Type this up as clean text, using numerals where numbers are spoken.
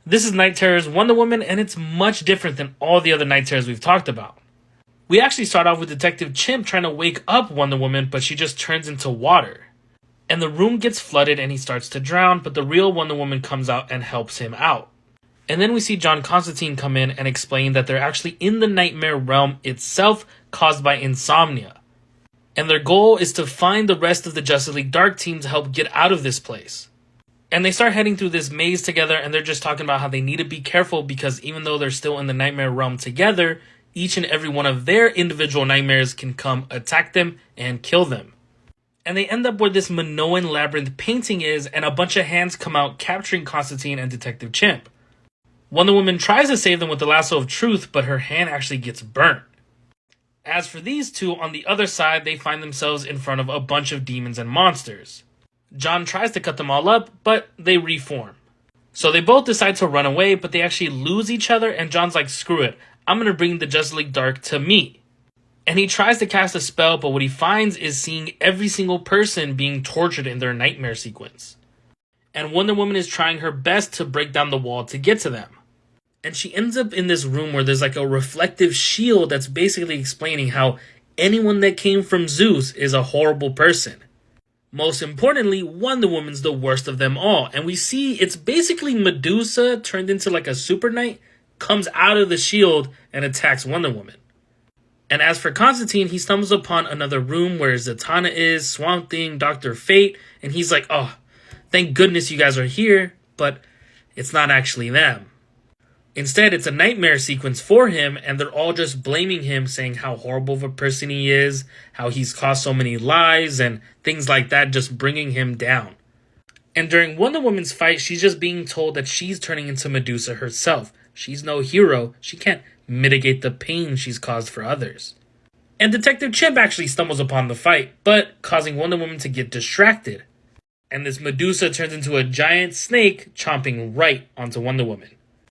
This is Night Terror's Wonder Woman, and it's much different than all the other Night Terrors we've talked about. We actually start off with Detective Chimp trying to wake up Wonder Woman, but she just turns into water. And the room gets flooded and he starts to drown, but the real Wonder Woman comes out and helps him out. And then we see John Constantine come in and explain that they're actually in the nightmare realm itself caused by insomnia. And their goal is to find the rest of the Justice League Dark team to help get out of this place. And they start heading through this maze together, and they're just talking about how they need to be careful because even though they're still in the nightmare realm together, each and every one of their individual nightmares can come attack them and kill them. And they end up where this Minoan labyrinth painting is, and a bunch of hands come out capturing Constantine and Detective Chimp. Wonder Woman tries to save them with the lasso of truth, but her hand actually gets burnt. As for these two, on the other side, they find themselves in front of a bunch of demons and monsters. John tries to cut them all up, but they reform. So they both decide to run away, but they actually lose each other, and John's like, screw it, I'm going to bring the Justice League Dark to me. And he tries to cast a spell, but what he finds is seeing every single person being tortured in their nightmare sequence. And Wonder Woman is trying her best to break down the wall to get to them. And she ends up in this room where there's like a reflective shield that's basically explaining how anyone that came from Zeus is a horrible person. Most importantly, Wonder Woman's the worst of them all. And we see it's basically Medusa turned into like a super knight, comes out of the shield and attacks Wonder Woman. And as for Constantine, he stumbles upon another room where Zatanna is, Swamp Thing, Dr. Fate, and he's like, oh, thank goodness you guys are here, but it's not actually them. Instead, it's a nightmare sequence for him, and they're all just blaming him, saying how horrible of a person he is, how he's caused so many lies, and things like that, just bringing him down. And during Wonder Woman's fight, she's just being told that she's turning into Medusa herself. She's no hero. She can't mitigate the pain she's caused for others. And Detective Chimp actually stumbles upon the fight, but causing Wonder Woman to get distracted. And this Medusa turns into a giant snake, chomping right onto Wonder Woman.